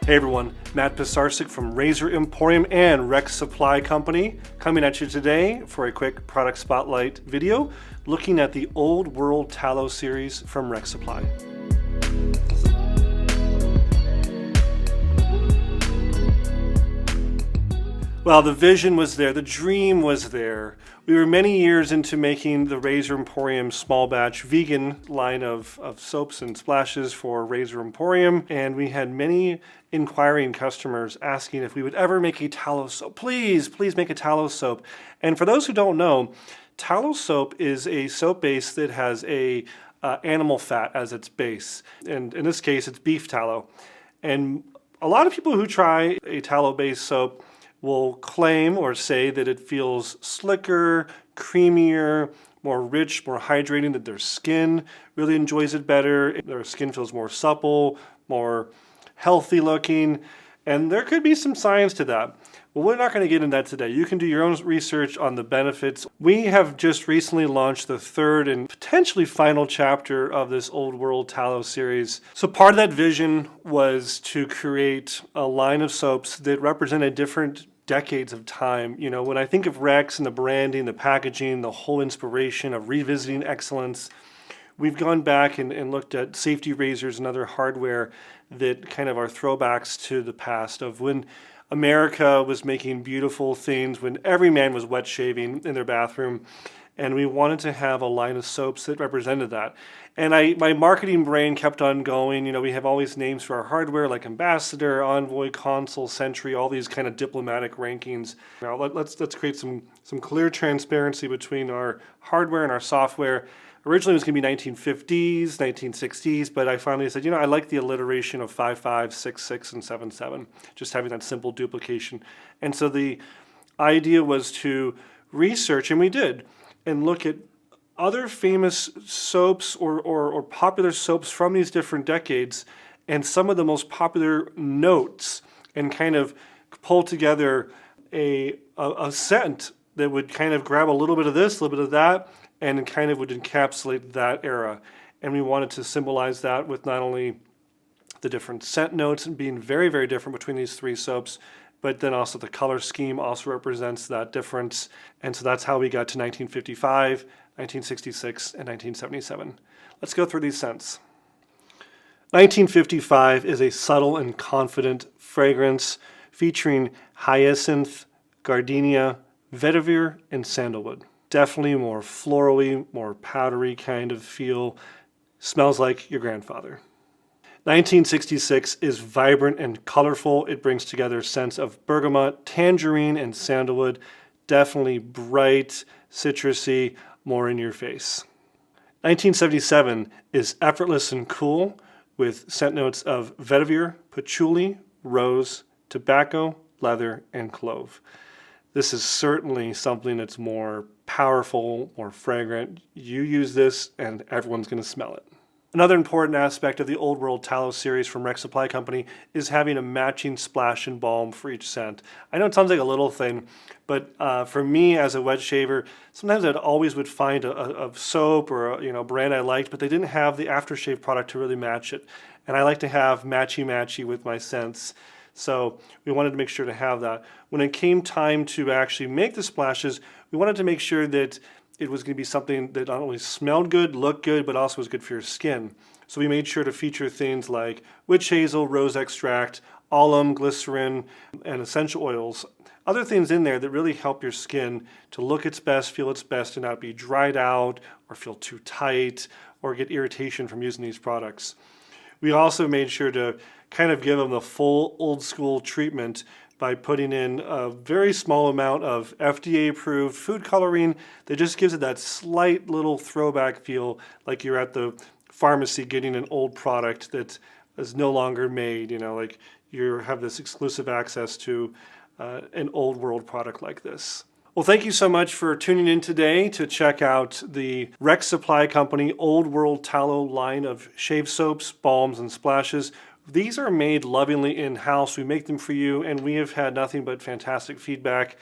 Hey everyone, Matt Pisarcik from Razor Emporium and Rex Supply Company coming at you today for a quick product spotlight video looking at the Old World Tallow series from Rex Supply. Well, the vision was there, the dream was there. We were many years into making the Razor Emporium small batch vegan line of soaps and splashes for Razor Emporium, and we had many inquiring customers asking if we would ever make a tallow soap. Please make a tallow soap. And for those who don't know, tallow soap is a soap base that has a animal fat as its base, and in this case it's beef tallow. And a lot of people who try a tallow-based soap will claim or say that it feels slicker, creamier, more rich, more hydrating, that their skin really enjoys it better. Their skin feels more supple, more healthy looking, and there could be some science to that. Well, we're not going to get into that today. You can do your own research on the benefits. We have just recently launched the third and potentially final chapter of this Old World Tallow series. So part of that vision was to create a line of soaps that represented different decades of time. You know, when I think of Rex and the branding, the packaging, the whole inspiration of revisiting excellence, we've gone back and looked at safety razors and other hardware that kind of are throwbacks to the past of when America was making beautiful things, when every man was wet shaving in their bathroom, and we wanted to have a line of soaps that represented that. And my marketing brain kept on going. You know, we have all these names for our hardware like Ambassador, Envoy, Consul, Century, all these kind of diplomatic rankings. Now let's create some clear transparency between our hardware and our software. Originally it was going to be 1950s, 1960s, but I finally said, you know, I like the alliteration of 55, 66, and 77, just having that simple duplication. And so the idea was to research, and we did, and look at other famous soaps or popular soaps from these different decades and some of the most popular notes, and kind of pull together a scent that would kind of grab a little bit of this, a little bit of that, and kind of would encapsulate that era. And we wanted to symbolize that with not only the different scent notes and being very, very different between these three soaps, but then also the color scheme also represents that difference. And so that's how we got to 1955, 1966, and 1977. Let's go through these scents. 1955 is a subtle and confident fragrance featuring Hyacinth Gardenia, Vetiver, and Sandalwood. Definitely more florally, more powdery kind of feel. Smells like your grandfather. 1966 is vibrant and colorful. It brings together scents of bergamot, tangerine, and sandalwood. Definitely bright, citrusy, more in your face. 1977 is effortless and cool with scent notes of vetiver, patchouli, rose, tobacco, leather, and clove. This is certainly something that's more powerful, more fragrant. You use this and everyone's going to smell it. Another important aspect of the Old World Tallow series from Rex Supply Company is having a matching splash and balm for each scent. I know it sounds like a little thing, but for me as a wet shaver, sometimes I always would find a soap or a brand I liked, but they didn't have the aftershave product to really match it. And I like to have matchy-matchy with my scents. So we wanted to make sure to have that. When it came time to actually make the splashes, we wanted to make sure that it was going to be something that not only smelled good, looked good, but also was good for your skin. So we made sure to feature things like witch hazel, rose extract, alum, glycerin, and essential oils. Other things in there that really help your skin to look its best, feel its best, and not be dried out or feel too tight or get irritation from using these products. We also made sure to kind of give them the full old school treatment by putting in a very small amount of FDA-approved food coloring that just gives it that slight little throwback feel like you're at the pharmacy getting an old product that is no longer made, like you have this exclusive access to an old world product like this. Well, thank you so much for tuning in today to check out the Rex Supply Company Old World Tallow line of shave soaps, balms, and splashes. These are made lovingly in-house. We make them for you, and we have had nothing but fantastic feedback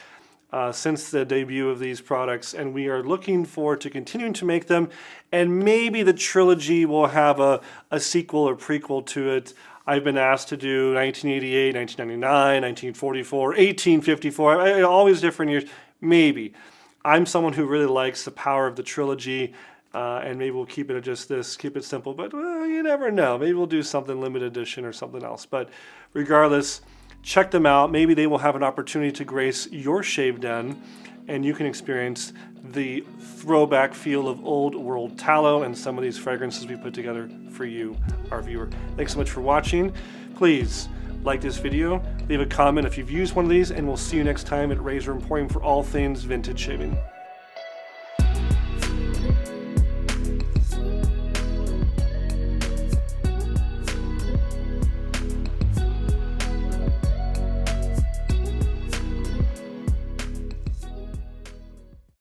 since the debut of these products, and we are looking forward to continuing to make them, and maybe the trilogy will have a sequel or prequel to it. I've been asked to do 1988, 1999, 1944, 1854, always different years. Maybe. I'm someone who really likes the power of the trilogy, and maybe we'll keep it at just this, keep it simple, but you never know. Maybe we'll do something limited edition or something else. But regardless, check them out. Maybe they will have an opportunity to grace your shave den, and you can experience the throwback feel of old World Tallow and some of these fragrances we put together for you, our viewer. Thanks so much for watching. Please like this video, leave a comment if you've used one of these, and we'll see you next time at Razor Emporium for all things vintage shaving.